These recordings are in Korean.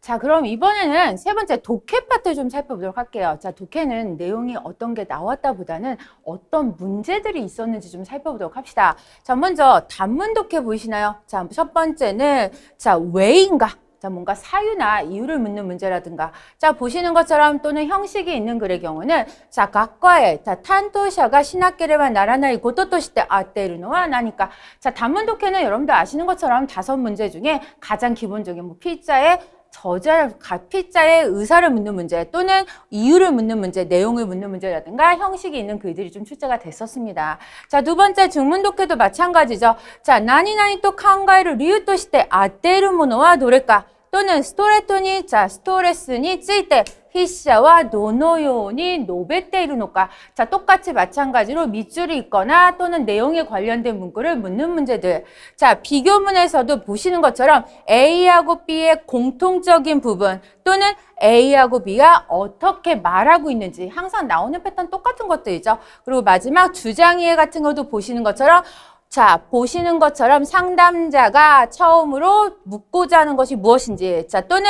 자, 그럼 이번에는 세 번째 독해 파트 좀 살펴보도록 할게요. 자, 독해는 내용이 어떤 게 나왔다 보다는 어떤 문제들이 있었는지 좀 살펴보도록 합시다. 자, 먼저 단문 독해 보이시나요? 자, 첫 번째는 자, 왜인가? 자, 뭔가 사유나 이유를 묻는 문제라든가, 자, 보시는 것처럼 또는 형식이 있는 글의 경우는, 자, 각과의, 자, 탄토샤가 신학계를만 나라나이 고토토시테 아테르노와 나니까. 자, 단문 독해는 여러분들 아시는 것처럼 5문제 중에 가장 기본적인 뭐 필자의 필자의 의사를 묻는 문제 또는 이유를 묻는 문제, 내용을 묻는 문제라든가 형식이 있는 글들이 좀 출제가 됐었습니다. 자, 두 번째 중문 독해도 마찬가지죠. 자, 나니나니 또 칸가에를 리유として当てるものはどれか 또는 스토레토니, 자, 스토레스니 찌때 히샤와 노노요니 노베테이루노까. 자, 똑같이 마찬가지로 밑줄이 있거나 또는 내용에 관련된 문구를 묻는 문제들. 자, 비교문에서도 보시는 것처럼 A하고 B의 공통적인 부분 또는 A하고 B가 어떻게 말하고 있는지 항상 나오는 패턴 똑같은 것들이죠. 그리고 마지막 주장이해 같은 것도 보시는 것처럼 자, 보시는 것처럼 상담자가 처음으로 묻고자 하는 것이 무엇인지, 자, 또는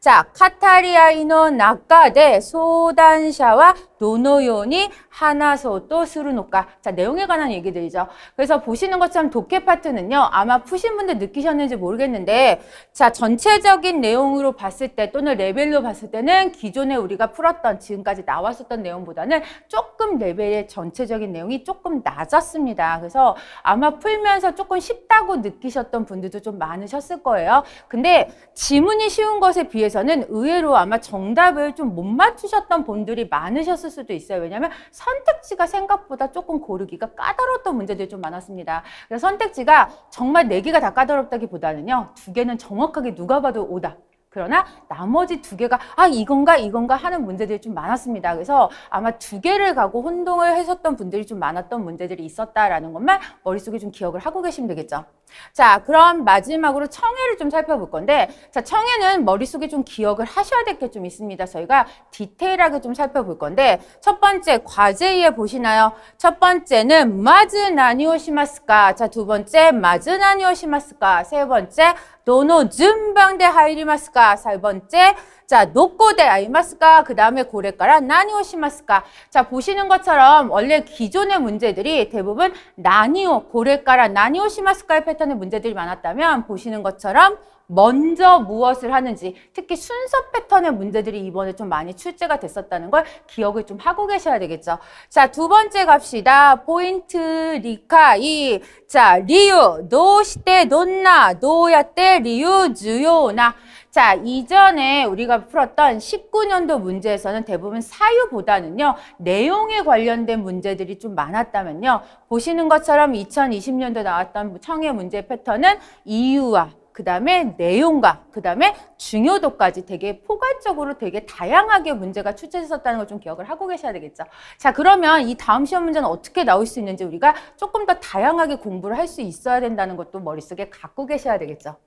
자, 카타리아이노 나카데 소단샤와 노노요니 하나소또 스루노까. 자, 내용에 관한 얘기들이죠. 그래서 보시는 것처럼 독해 파트는요, 아마 푸신 분들 느끼셨는지 모르겠는데, 자, 전체적인 내용으로 봤을 때 또는 레벨로 봤을 때는 기존에 우리가 풀었던 지금까지 나왔었던 내용보다는 조금 레벨의 전체적인 내용이 조금 낮았습니다. 그래서 아마 풀면서 조금 쉽다고 느끼셨던 분들도 좀 많으셨을 거예요. 근데 지문이 쉬운 것에 비해서는 의외로 아마 정답을 좀 못 맞추셨던 분들이 많으셨을 수도 있어요. 왜냐하면 선택지가 생각보다 조금 고르기가 까다로웠던 문제들이 좀 많았습니다. 그래서 선택지가 정말 4개가 다 까다롭다기보다는요. 2개는 정확하게 누가 봐도 오다. 그러나 나머지 2개가 이건가 하는 문제들이 좀 많았습니다. 그래서 아마 2개를 가고 혼동을 하셨던 분들이 좀 많았던 문제들이 있었다라는 것만 머릿속에 좀 기억을 하고 계시면 되겠죠. 자, 그럼 마지막으로 청해를 좀 살펴볼 건데, 자, 청해는 머릿속에 좀 기억을 하셔야 될 게 좀 있습니다. 저희가 디테일하게 좀 살펴볼 건데, 첫 번째 과제에 보시나요? 첫 번째는 마즈 나니오시마스까? 자, 두 번째 마즈 나니오시마스까? 세 번째 도노 준방대 하이리마스까? 세 번째 자, 노코데 아이마스까? 그 다음에 고래까라 나니오시마스까? 자, 보시는 것처럼 원래 기존의 문제들이 대부분 나니오, 고래까라, 나니오시마스까의 패턴의 문제들이 많았다면 보시는 것처럼 먼저 무엇을 하는지, 특히 순서 패턴의 문제들이 이번에 좀 많이 출제가 됐었다는 걸 기억을 좀 하고 계셔야 되겠죠. 자, 두 번째 갑시다. 포인트 리카이. 자, 리유, 노시테, 돈나, 노야테, 리유, 주요나. 자, 이전에 우리가 풀었던 19년도 문제에서는 대부분 사유보다는요, 내용에 관련된 문제들이 좀 많았다면요. 보시는 것처럼 2020년도 나왔던 청해 문제 패턴은 이유와 그 다음에 내용과 그 다음에 중요도까지 되게 포괄적으로 되게 다양하게 문제가 출제됐었다는 걸 좀 기억을 하고 계셔야 되겠죠. 자, 그러면 이 다음 시험 문제는 어떻게 나올 수 있는지 우리가 조금 더 다양하게 공부를 할 수 있어야 된다는 것도 머릿속에 갖고 계셔야 되겠죠.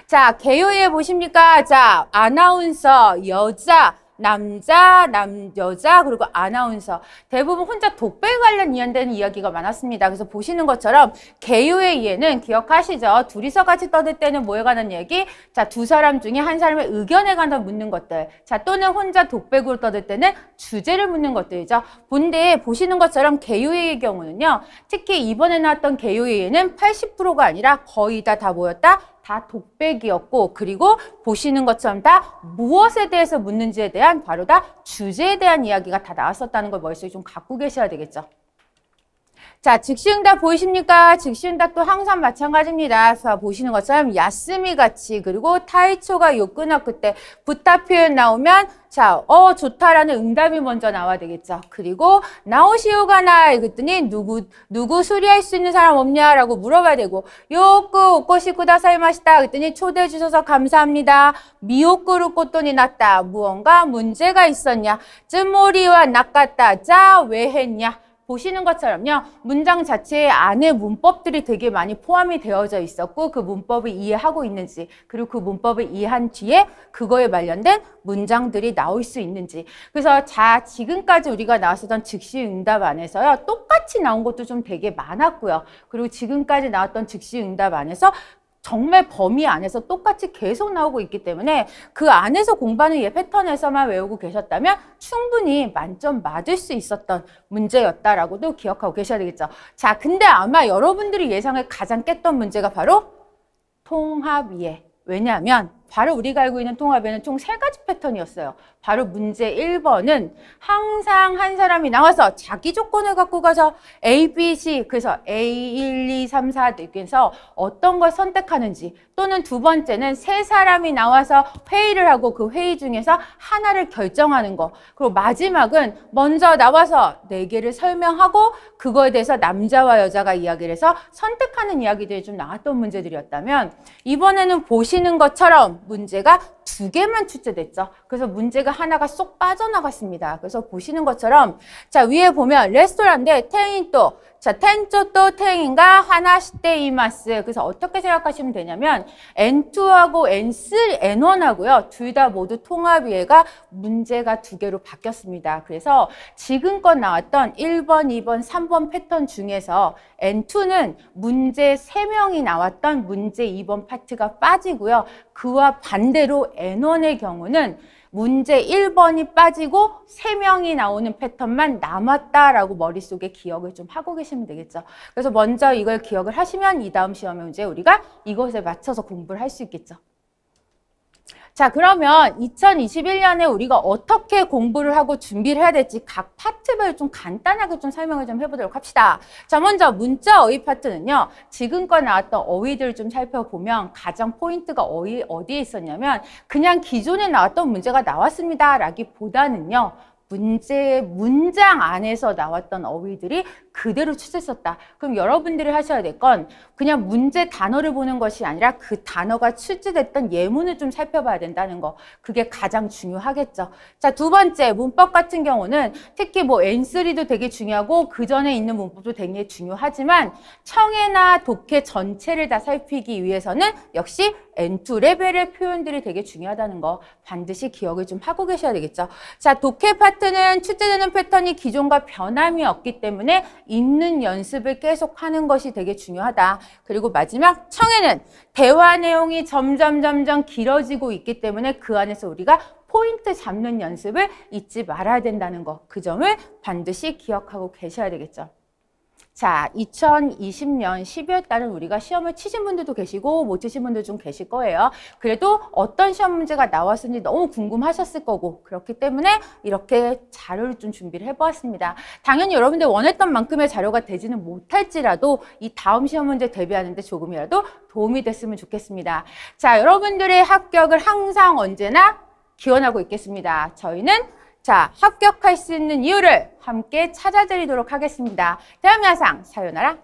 자, 개요에 보십니까? 자, 아나운서, 여자, 남자, 여자, 그리고 아나운서. 대부분 혼자 독배 관련 이해되는 이야기가 많았습니다. 그래서 보시는 것처럼 개요의 이해는 기억하시죠? 둘이서 같이 떠들 때는 뭐에 관한 얘기? 자, 두 사람 중에 한 사람의 의견에 관해 묻는 것들. 자, 또는 혼자 독백으로 떠들 때는 주제를 묻는 것들이죠. 근데 보시는 것처럼 개요의 경우는요. 특히 이번에 나왔던 개요의 이해는 80%가 아니라 거의 다 뭐였다? 다 독백이었고, 그리고 보시는 것처럼 다 무엇에 대해서 묻는지에 대한 바로 다 주제에 대한 이야기가 다 나왔었다는 걸 머릿속에 좀 갖고 계셔야 되겠죠. 자, 즉시응답 보이십니까? 즉시응답도 항상 마찬가지입니다. 자, 보시는 것처럼 야스미 같이, 그리고 타이초가 요끄나 그때 부타 표현 나오면 자, 좋다라는 응답이 먼저 나와야 되겠죠. 그리고 나오시오가나 그랬더니 누구 수리할 수 있는 사람 없냐라고 물어봐야 되고, 요크 오코시 쿠다사이마시다 그랬더니 초대해 주셔서 감사합니다. 미오크루 꽃돈이 났다. 무언가 문제가 있었냐? 쯔모리와 낚았다. 자, 왜 했냐? 보시는 것처럼요. 문장 자체에 안에 문법들이 되게 많이 포함이 되어져 있었고 그 문법을 이해하고 있는지, 그리고 그 문법을 이해한 뒤에 그거에 관련된 문장들이 나올 수 있는지. 그래서 자, 지금까지 우리가 나왔었던 즉시응답 안에서요. 똑같이 나온 것도 좀 되게 많았고요. 그리고 지금까지 나왔던 즉시응답 안에서 정말 범위 안에서 똑같이 계속 나오고 있기 때문에 그 안에서 공부하는 얘 패턴에서만 외우고 계셨다면 충분히 만점 맞을 수 있었던 문제였다라고도 기억하고 계셔야 되겠죠. 자, 근데 아마 여러분들이 예상을 가장 깼던 문제가 바로 통합이해. 왜냐하면 바로 우리가 알고 있는 통합에는 총 3가지 패턴이었어요. 바로 문제 1번은 항상 한 사람이 나와서 자기 조건을 갖고 가서 A, B, C, 그래서 A, 1, 2, 3, 4 중에서 어떤 걸 선택하는지, 또는 두 번째는 3사람이 나와서 회의를 하고 그 회의 중에서 하나를 결정하는 거, 그리고 마지막은 먼저 나와서 4개를 설명하고 그거에 대해서 남자와 여자가 이야기를 해서 선택하는 이야기들이 좀 나왔던 문제들이었다면, 이번에는 보시는 것처럼 문제가 2개만 출제됐죠. 그래서 문제가 하나가 쏙 빠져나갔습니다. 그래서 보시는 것처럼 자, 위에 보면 레스토랑인데 텐인또, 자, 텐조또 텐인가 하나시테 이마스. 그래서 어떻게 생각하시면 되냐면 N2하고 N3, N1하고요. 둘 다 모두 통합이해가 문제가 2개로 바뀌었습니다. 그래서 지금껏 나왔던 1번, 2번, 3번 패턴 중에서 N2는 문제 3명이 나왔던 문제 2번 파트가 빠지고요. 그와 반대로 N1의 경우는 문제 1번이 빠지고 3명이 나오는 패턴만 남았다라고 머릿속에 기억을 좀 하고 계시면 되겠죠. 그래서 먼저 이걸 기억을 하시면 이 다음 시험에 문제 우리가 이것에 맞춰서 공부를 할 수 있겠죠. 자, 그러면 2021년에 우리가 어떻게 공부를 하고 준비를 해야 될지 각 파트별 좀 간단하게 좀 설명을 좀 해보도록 합시다. 자, 먼저 문자 어휘 파트는요. 지금껏 나왔던 어휘들을 좀 살펴보면 가장 포인트가 어디에 있었냐면 그냥 기존에 나왔던 문제가 나왔습니다 라기보다는요. 문장 안에서 나왔던 어휘들이 그대로 출제했었다. 그럼 여러분들이 하셔야 될 건 그냥 문제 단어를 보는 것이 아니라 그 단어가 출제됐던 예문을 좀 살펴봐야 된다는 거. 그게 가장 중요하겠죠. 자, 두 번째 문법 같은 경우는 특히 뭐 N3도 되게 중요하고 그 전에 있는 문법도 되게 중요하지만 청해나 독해 전체를 다 살피기 위해서는 역시 N2 레벨의 표현들이 되게 중요하다는 거 반드시 기억을 좀 하고 계셔야 되겠죠. 자, 독해 파트는 출제되는 패턴이 기존과 변함이 없기 때문에 읽는 연습을 계속 하는 것이 되게 중요하다. 그리고 마지막 청해는 대화 내용이 점점 길어지고 있기 때문에 그 안에서 우리가 포인트 잡는 연습을 잊지 말아야 된다는 거. 그 점을 반드시 기억하고 계셔야 되겠죠. 자, 2020년 12월 달은 우리가 시험을 치신 분들도 계시고 못 치신 분들 좀 계실 거예요. 그래도 어떤 시험 문제가 나왔는지 너무 궁금하셨을 거고 그렇기 때문에 이렇게 자료를 좀 준비를 해보았습니다. 당연히 여러분들 원했던 만큼의 자료가 되지는 못할지라도 이 다음 시험 문제 대비하는데 조금이라도 도움이 됐으면 좋겠습니다. 자, 여러분들의 합격을 항상 언제나 기원하고 있겠습니다. 저희는 자, 합격할 수 있는 이유를 함께 찾아드리도록 하겠습니다. 대한민국 사요나라.